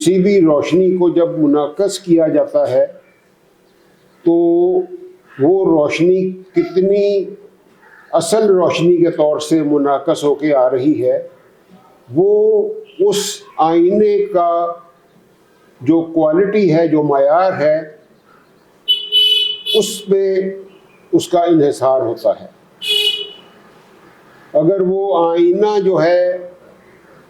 کسی بھی روشنی کو جب منعکس کیا جاتا ہے تو وہ روشنی کتنی اصل روشنی کے طور سے منعکس ہو کے آ رہی ہے، وہ اس آئینے کا جو کوالٹی ہے، جو معیار ہے، اس پہ اس کا انحصار ہوتا ہے۔ اگر وہ آئینہ جو ہے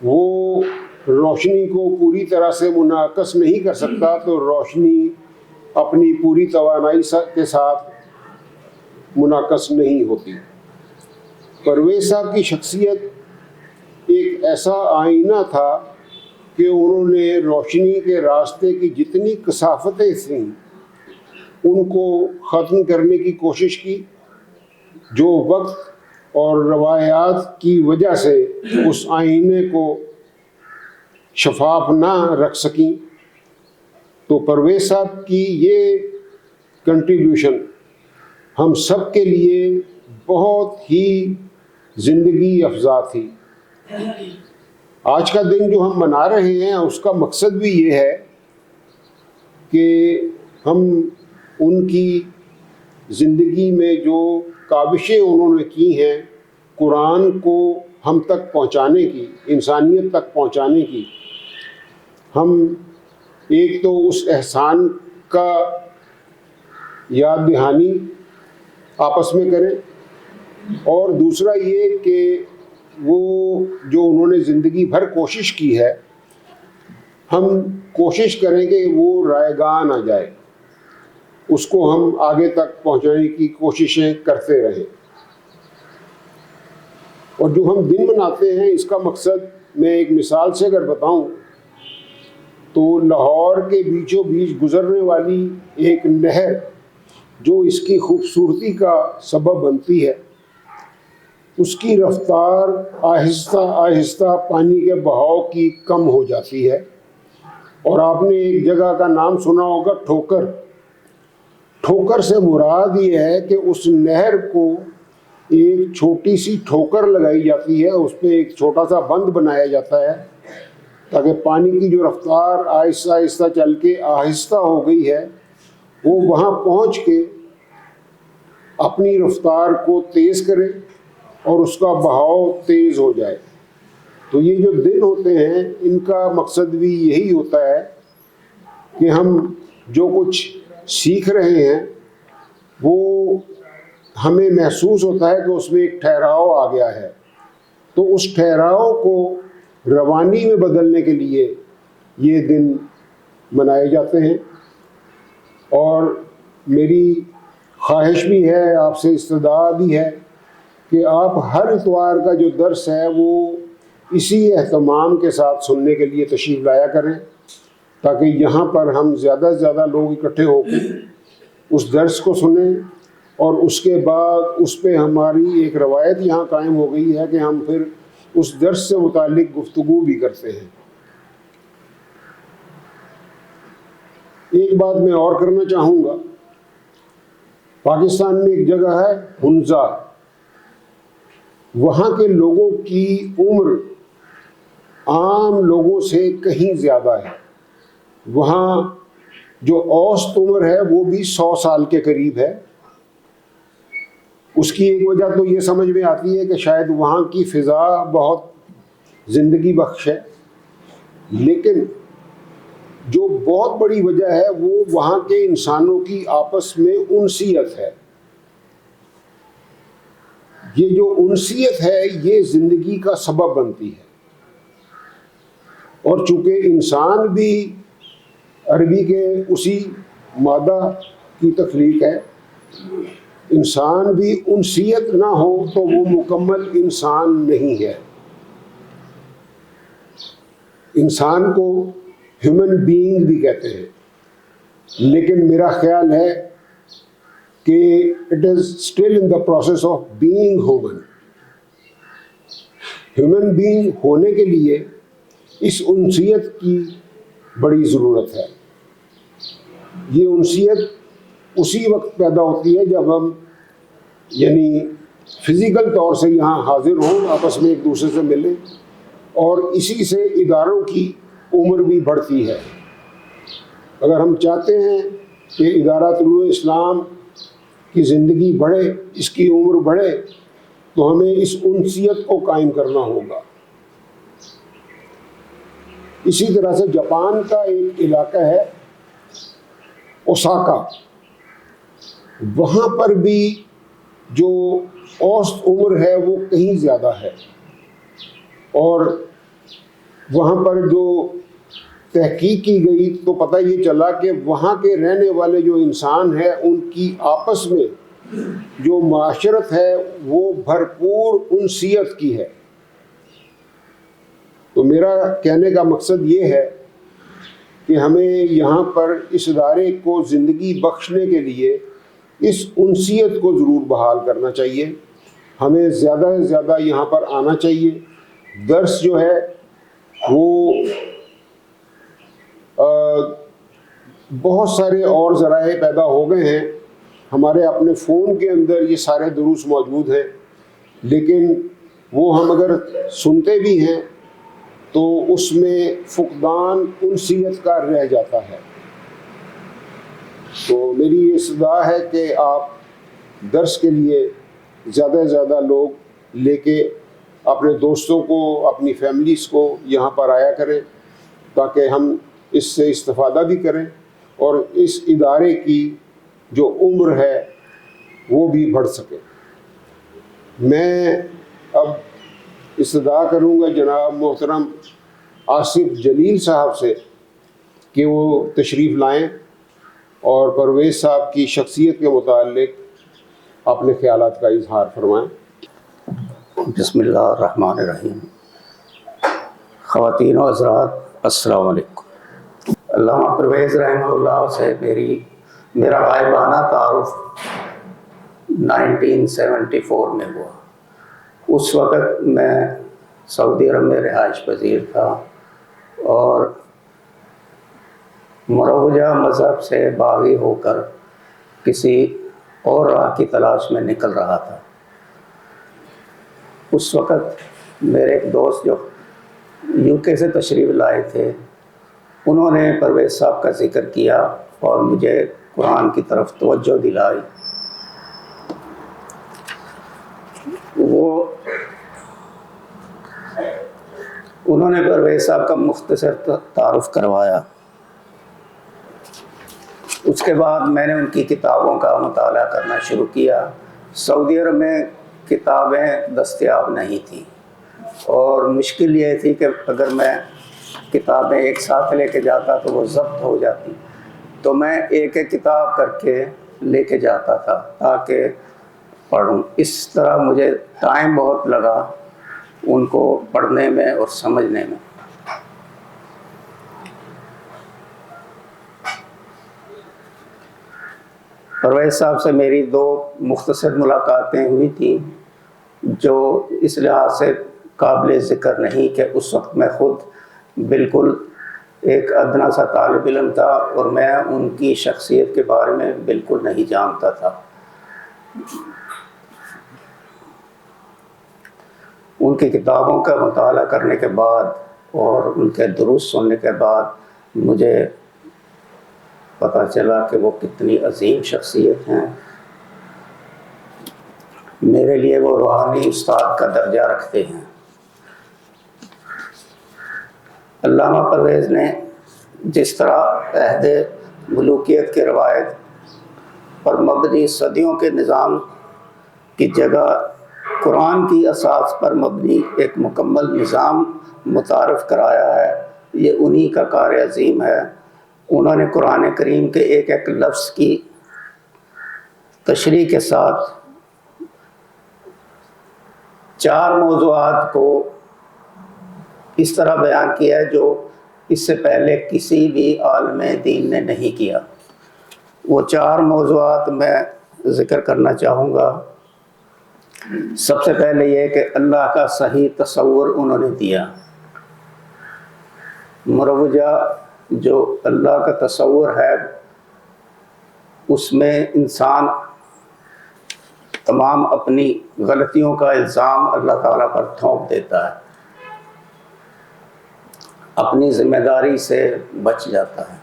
وہ روشنی کو پوری طرح سے منعکس نہیں کر سکتا تو روشنی اپنی پوری توانائی کے ساتھ منعکس نہیں ہوتی۔ پرویز صاحب کی شخصیت ایک ایسا آئینہ تھا کہ انہوں نے روشنی کے راستے کی جتنی کثافتیں تھیں ان کو ختم کرنے کی کوشش کی، جو وقت اور روایات کی وجہ سے اس آئینے کو شفاف نہ رکھ سکیں۔ تو پرویز صاحب کی یہ کنٹریبیوشن ہم سب کے لیے بہت ہی زندگی افزا تھی۔ آج کا دن جو ہم منا رہے ہیں اس کا مقصد بھی یہ ہے کہ ہم ان کی زندگی میں جو کاوشیں انہوں نے کی ہیں قرآن کو ہم تک پہنچانے کی، انسانیت تک پہنچانے کی، ہم ایک تو اس احسان کا یاد دہانی آپس میں کریں، اور دوسرا یہ کہ وہ جو انہوں نے زندگی بھر کوشش کی ہے ہم کوشش کریں کہ وہ رائگان آ جائے، اس کو ہم آگے تک پہنچانے کی کوششیں کرتے رہیں۔ اور جو ہم دن مناتے ہیں اس کا مقصد میں ایک مثال سے اگر بتاؤں تو لاہور کے بیچوں بیچ گزرنے والی ایک نہر جو اس کی خوبصورتی کا سبب بنتی ہے، اس کی رفتار آہستہ آہستہ پانی کے بہاؤ کی کم ہو جاتی ہے، اور آپ نے ایک جگہ کا نام سنا ہوگا ٹھوکر۔ ٹھوکر سے مراد یہ ہے کہ اس نہر کو ایک چھوٹی سی ٹھوکر لگائی جاتی ہے، اس پہ ایک چھوٹا سا بند بنایا جاتا ہے تاکہ پانی کی جو رفتار آہستہ آہستہ چل کے آہستہ ہو گئی ہے وہ وہاں پہنچ کے اپنی رفتار کو تیز کرے اور اس کا بہاؤ تیز ہو جائے۔ تو یہ جو دن ہوتے ہیں ان کا مقصد بھی یہی ہوتا ہے کہ ہم جو کچھ سیکھ رہے ہیں وہ ہمیں محسوس ہوتا ہے کہ اس میں ایک ٹھہراؤ آ گیا ہے، تو اس ٹھہراؤ کو روانی میں بدلنے کے لیے یہ دن منائے جاتے ہیں۔ اور میری خواہش بھی ہے، آپ سے استدعا بھی ہے کہ آپ ہر اتوار کا جو درس ہے وہ اسی اہتمام کے ساتھ سننے کے لیے تشریف لایا کریں، تاکہ یہاں پر ہم زیادہ سے زیادہ لوگ اکٹھے ہو کے اس درس کو سنیں، اور اس کے بعد اس پہ ہماری ایک روایت یہاں قائم ہو گئی ہے کہ ہم پھر اس درس سے متعلق گفتگو بھی کرتے ہیں۔ ایک بات میں اور کرنا چاہوں گا، پاکستان میں ایک جگہ ہے ہنزا، وہاں کے لوگوں کی عمر عام لوگوں سے کہیں زیادہ ہے، وہاں جو اوسط عمر ہے وہ بھی 100 سال کے قریب ہے۔ اس کی ایک وجہ تو یہ سمجھ میں آتی ہے کہ شاید وہاں کی فضا بہت زندگی بخش ہے، لیکن جو بہت بڑی وجہ ہے وہ وہاں کے انسانوں کی آپس میں انسیت ہے۔ یہ جو انسیت ہے یہ زندگی کا سبب بنتی ہے، اور چونکہ انسان بھی عربی کے اسی مادہ کی تخلیق ہے، انسان بھی انسیت نہ ہو تو وہ مکمل انسان نہیں ہے۔ انسان کو ہیومن بینگ بھی کہتے ہیں، لیکن میرا خیال ہے کہ it is still in the process of being human. Human being ہونے کے لیے اس انسیت کی بڑی ضرورت ہے۔ یہ انسیت اسی وقت پیدا ہوتی ہے جب ہم یعنی فزیکل طور سے یہاں حاضر ہوں، آپس میں ایک دوسرے سے ملیں، اور اسی سے اداروں کی عمر بھی بڑھتی ہے۔ اگر ہم چاہتے ہیں کہ ادارہ طلوع اسلام کی زندگی بڑھے، اس کی عمر بڑھے، تو ہمیں اس انسیت کو قائم کرنا ہوگا۔ اسی طرح سے جاپان کا ایک علاقہ ہے اوساکا، وہاں پر بھی جو اوسط عمر ہے وہ کہیں زیادہ ہے، اور وہاں پر جو تحقیق کی گئی تو پتہ یہ چلا کہ وہاں کے رہنے والے جو انسان ہیں ان کی آپس میں جو معاشرت ہے وہ بھرپور انسیت کی ہے۔ تو میرا کہنے کا مقصد یہ ہے کہ ہمیں یہاں پر اس ادارے کو زندگی بخشنے کے لیے اس انسیت کو ضرور بحال کرنا چاہیے، ہمیں زیادہ سے زیادہ یہاں پر آنا چاہیے۔ درس جو ہے وہ بہت سارے اور ذرائع پیدا ہو گئے ہیں، ہمارے اپنے فون کے اندر یہ سارے دروس موجود ہیں، لیکن وہ ہم اگر سنتے بھی ہیں تو اس میں فقدان انسیت کا رہ جاتا ہے۔ تو میری یہ صدا ہے کہ آپ درس کے لیے زیادہ سے زیادہ لوگ لے کے اپنے دوستوں کو، اپنی فیملیز کو یہاں پر آیا کریں، تاکہ ہم اس سے استفادہ بھی کریں اور اس ادارے کی جو عمر ہے وہ بھی بڑھ سکے۔ میں اب استدعا کروں گا جناب محترم آصف جلیل صاحب سے کہ وہ تشریف لائیں اور پرویز صاحب کی شخصیت کے متعلق اپنے خیالات کا اظہار فرمائیں۔ بسم اللہ الرحمن الرحیم۔ خواتین و حضرات السلام علیکم۔ علامہ پرویز رحمہ اللہ سے میرا غائبانہ تعارف 1974 میں ہوا۔ اس وقت میں سعودی عرب میں رہائش پذیر تھا اور مروجہ مذہب سے باغی ہو کر کسی اور راہ کی تلاش میں نکل رہا تھا۔ اس وقت میرے ایک دوست جو UK سے تشریف لائے تھے، انہوں نے پرویز صاحب کا ذکر کیا اور مجھے قرآن کی طرف توجہ دلائی۔ انہوں نے پرویز صاحب کا مختصر تعارف کروایا۔ اس کے بعد میں نے ان کی کتابوں کا مطالعہ کرنا شروع کیا۔ سعودی عرب میں کتابیں دستیاب نہیں تھیں اور مشکل یہ تھی کہ اگر میں کتابیں ایک ساتھ لے کے جاتا تو وہ ضبط ہو جاتی، تو میں ایک ایک کتاب کر کے لے کے جاتا تھا تاکہ پڑھوں۔ اس طرح مجھے ٹائم بہت لگا ان کو پڑھنے میں اور سمجھنے میں۔ پرویز صاحب سے میری 2 مختصر ملاقاتیں ہوئی تھیں جو اس لحاظ سے قابل ذکر نہیں کہ اس وقت میں خود بالکل ایک ادنا سا طالب علم تھا اور میں ان کی شخصیت کے بارے میں بالکل نہیں جانتا تھا۔ ان کی کتابوں کا مطالعہ کرنے کے بعد اور ان کے دروس سننے کے بعد مجھے پتہ چلا کہ وہ کتنی عظیم شخصیت ہیں۔ میرے لیے وہ روحانی استاد کا درجہ رکھتے ہیں۔ علامہ پرویز نے جس طرح عہد ملوکیت کی روایت پر مبنی صدیوں کے نظام کی جگہ قرآن کی اساس پر مبنی ایک مکمل نظام متعارف کرایا ہے، یہ انہی کا کار عظیم ہے۔ انہوں نے قرآن کریم کے ایک ایک لفظ کی تشریح کے ساتھ 4 موضوعات کو اس طرح بیان کیا ہے جو اس سے پہلے کسی بھی عالم دین نے نہیں کیا۔ وہ 4 موضوعات میں ذکر کرنا چاہوں گا۔ سب سے پہلے یہ کہ اللہ کا صحیح تصور انہوں نے دیا۔ مروجہ جو اللہ کا تصور ہے اس میں انسان تمام اپنی غلطیوں کا الزام اللہ تعالیٰ پر تھوپ دیتا ہے۔ اپنی ذمہ داری سے بچ جاتا ہے۔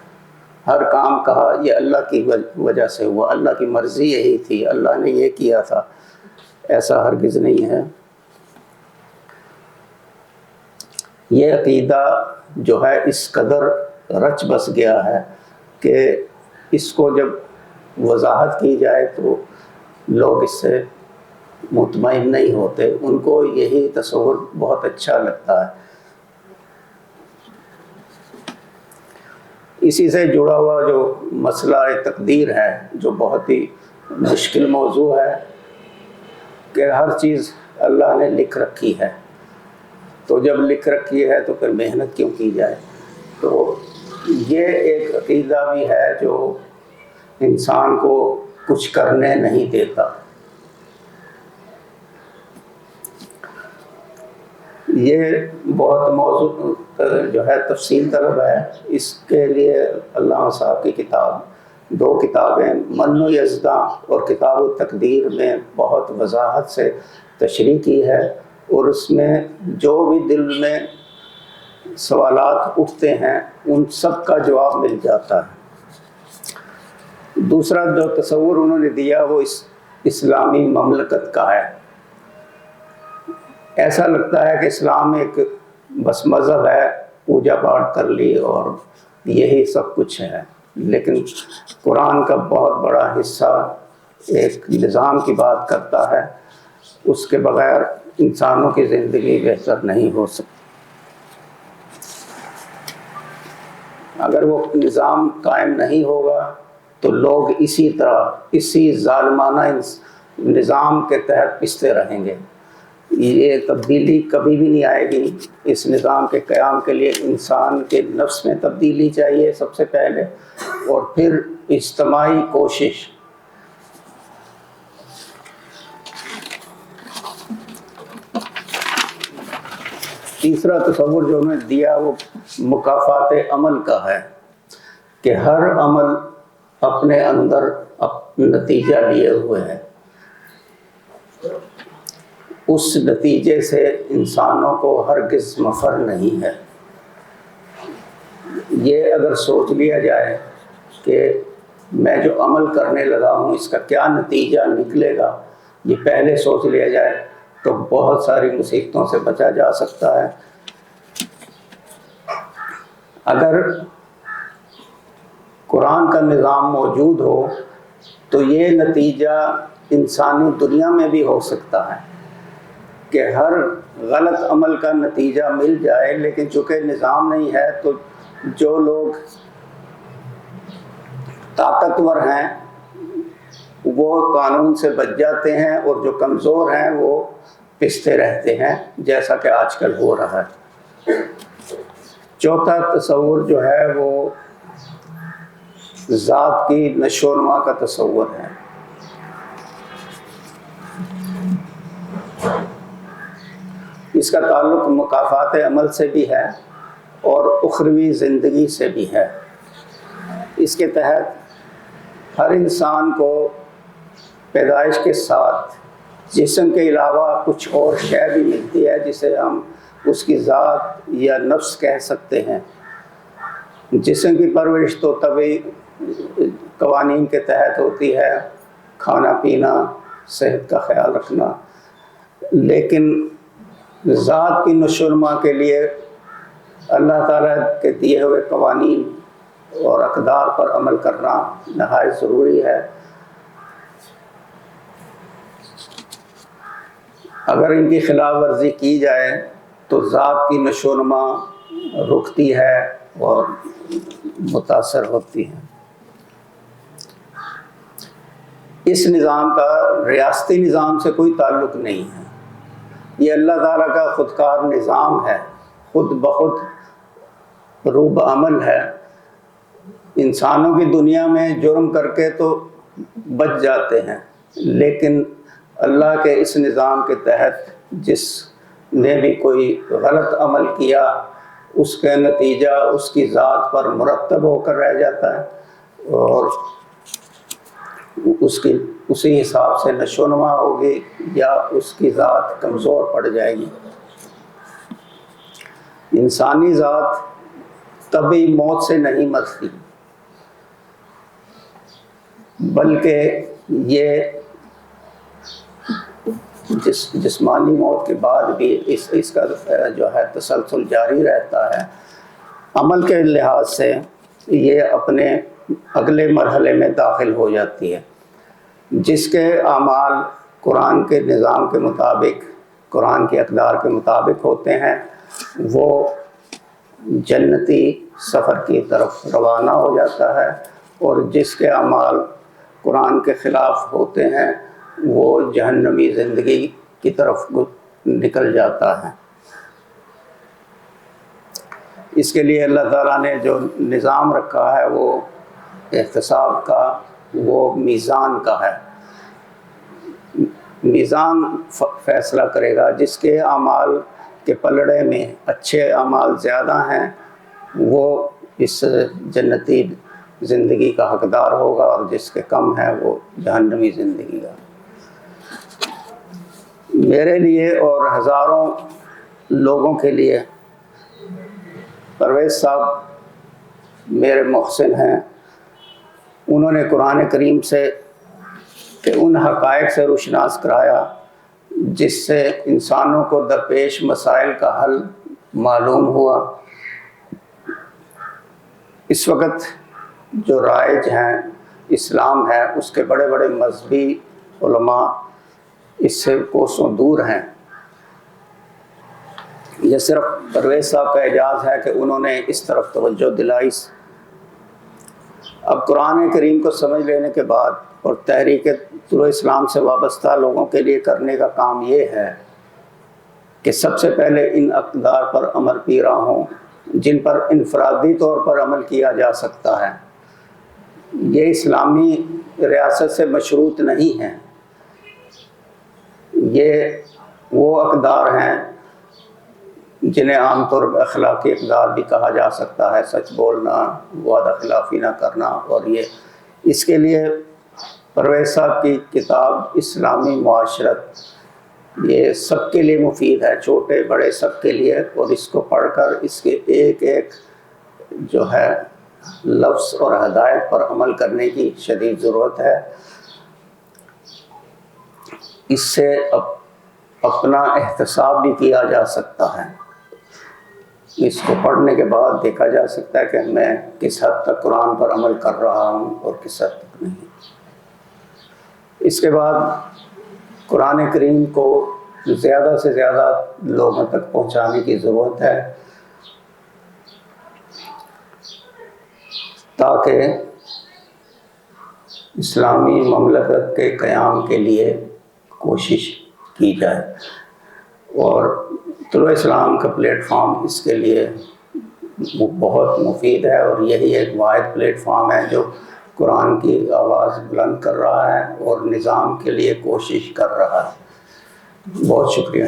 ہر کام کہا یہ اللہ کی وجہ سے ہوا، اللہ کی مرضی یہی تھی، اللہ نے یہ کیا تھا، ایسا ہرگز نہیں ہے۔ یہ عقیدہ جو ہے اس قدر رچ بس گیا ہے کہ اس کو جب وضاحت کی جائے تو لوگ اس سے مطمئن نہیں ہوتے، ان کو یہی تصور بہت اچھا لگتا ہے۔ اسی سے جڑا ہوا جو مسئلہ تقدیر ہے، جو بہت ہی مشکل موضوع ہے کہ ہر چیز اللہ نے لکھ رکھی ہے، تو جب لکھ رکھی ہے تو پھر محنت کیوں کی جائے؟ تو یہ ایک عقیدہ بھی ہے جو انسان کو کچھ کرنے نہیں دیتا۔ یہ بہت موضوع جو ہے تفصیل طلب ہے، اس کے لیے علامہ صاحب کی کتاب، 2 کتابیں من و یزداں اور کتاب التقدیر میں بہت وضاحت سے تشریح کی ہے، اور اس میں جو بھی دل میں سوالات اٹھتے ہیں ان سب کا جواب مل جاتا ہے۔ دوسرا جو تصور انہوں نے دیا وہ اسلامی مملکت کا ہے۔ ایسا لگتا ہے کہ اسلام ایک بس مذہب ہے، پوجا پاٹ کر لی اور یہی سب کچھ ہے، لیکن قرآن کا بہت بڑا حصہ ایک نظام کی بات کرتا ہے، اس کے بغیر انسانوں کی زندگی بہتر نہیں ہو سکتی۔ اگر وہ نظام قائم نہیں ہوگا تو لوگ اسی طرح، اسی ظالمانہ نظام کے تحت پستے رہیں گے۔ یہ تبدیلی کبھی بھی نہیں آئے گی۔ اس نظام کے قیام کے لیے انسان کے نفس میں تبدیلی چاہیے سب سے پہلے، اور پھر اجتماعی کوشش۔ تیسرا تصور جو انہوں نے دیا وہ مکافات عمل کا ہے کہ ہر عمل اپنے اندر نتیجہ لیے ہوئے ہے، اس نتیجے سے انسانوں کو ہرگز مفر نہیں ہے۔ یہ اگر سوچ لیا جائے کہ میں جو عمل کرنے لگا ہوں اس کا کیا نتیجہ نکلے گا، یہ پہلے سوچ لیا جائے تو بہت ساری مصیبتوں سے بچا جا سکتا ہے۔ اگر قرآن کا نظام موجود ہو تو یہ نتیجہ انسانی دنیا میں بھی ہو سکتا ہے کہ ہر غلط عمل کا نتیجہ مل جائے، لیکن چونکہ نظام نہیں ہے تو جو لوگ طاقتور ہیں وہ قانون سے بچ جاتے ہیں، اور جو کمزور ہیں وہ پستے رہتے ہیں، جیسا کہ آج کل ہو رہا ہے۔ چوتھا تصور جو ہے وہ ذات کی نشو و نما کا تصور ہے۔ اس کا تعلق مکافات عمل سے بھی ہے اور اخروی زندگی سے بھی ہے۔ اس کے تحت ہر انسان کو پیدائش کے ساتھ جسم کے علاوہ کچھ اور شے بھی ملتی ہے، جسے ہم اس کی ذات یا نفس کہہ سکتے ہیں۔ جسم کی پرورش تو طبعی قوانین کے تحت ہوتی ہے، کھانا پینا، صحت کا خیال رکھنا، لیکن ذات کی نشو و نما کے لیے اللہ تعالیٰ کے دیے ہوئے قوانین اور اقدار پر عمل کرنا نہایت ضروری ہے۔ اگر ان کی خلاف ورزی کی جائے تو ذات کی نشو و نما رکتی ہے اور متاثر ہوتی ہے۔ اس نظام کا ریاستی نظام سے کوئی تعلق نہیں ہے، یہ اللہ تعالیٰ کا خودکار نظام ہے، خود بخود روب عمل ہے۔ انسانوں کی دنیا میں جرم کر کے تو بچ جاتے ہیں، لیکن اللہ کے اس نظام کے تحت جس نے بھی کوئی غلط عمل کیا اس کا نتیجہ اس کی ذات پر مرتب ہو کر رہ جاتا ہے، اور اسی حساب سے نشو و نما ہوگی یا اس کی ذات کمزور پڑ جائے گی۔ انسانی ذات کبھی موت سے نہیں مرتی، بلکہ یہ جسمانی موت کے بعد بھی اس کا جو ہے تسلسل جاری رہتا ہے۔ عمل کے لحاظ سے یہ اپنے اگلے مرحلے میں داخل ہو جاتی ہے۔ جس کے اعمال قرآن کے نظام کے مطابق، قرآن کے اقدار کے مطابق ہوتے ہیں، وہ جنتی سفر کی طرف روانہ ہو جاتا ہے، اور جس کے اعمال قرآن کے خلاف ہوتے ہیں وہ جہنمی زندگی کی طرف نکل جاتا ہے۔ اس کے لیے اللہ تعالیٰ نے جو نظام رکھا ہے وہ احتساب کا، وہ میزان کا ہے۔ میزان فیصلہ کرے گا، جس کے اعمال کے پلڑے میں اچھے اعمال زیادہ ہیں وہ اس جنتی زندگی کا حقدار ہوگا، اور جس کے کم ہے وہ جہنمی زندگی کا۔ میرے لیے اور ہزاروں لوگوں کے لیے پرویز صاحب میرے محسن ہیں۔ انہوں نے قرآن کریم سے کہ ان حقائق سے روشناس کرایا جس سے انسانوں کو درپیش مسائل کا حل معلوم ہوا۔ اس وقت جو رائج ہیں اسلام ہے، اس کے بڑے بڑے مذہبی علماء اس سے کوسوں دور ہیں۔ یہ صرف پرویز صاحب کا اعجاز ہے کہ انہوں نے اس طرف توجہ دلائی۔ اب قرآن کریم کو سمجھ لینے کے بعد اور تحریک طلوع اسلام سے وابستہ لوگوں کے لیے کرنے کا کام یہ ہے کہ سب سے پہلے ان اقدار پر عمل پیرا ہوں جن پر انفرادی طور پر عمل کیا جا سکتا ہے۔ یہ اسلامی ریاست سے مشروط نہیں ہیں، یہ وہ اقدار ہیں جنہیں عام طور پر اخلاقی اقدار بھی کہا جا سکتا ہے، سچ بولنا، وعدہ خلافی نہ کرنا، اور یہ اس کے لیے پرویز صاحب کی کتاب اسلامی معاشرت یہ سب کے لیے مفید ہے، چھوٹے بڑے سب کے لیے، اور اس کو پڑھ کر اس کے ایک ایک جو ہے لفظ اور ہدایت پر عمل کرنے کی شدید ضرورت ہے۔ اس سے اپنا احتساب بھی کیا جا سکتا ہے۔ اس کو پڑھنے کے بعد دیکھا جا سکتا ہے کہ میں کس حد تک قرآن پر عمل کر رہا ہوں اور کس حد تک نہیں۔ اس کے بعد قرآن کریم کو زیادہ سے زیادہ لوگوں تک پہنچانے کی ضرورت ہے تاکہ اسلامی مملکت کے قیام کے لیے کوشش کی جائے، اور طلوع اسلام کا پلیٹ فارم اس کے لیے بہت مفید ہے، اور یہی ایک واحد پلیٹ فارم ہے جو قرآن کی آواز بلند کر رہا ہے اور نظام کے لیے کوشش کر رہا ہے۔ بہت شکریہ۔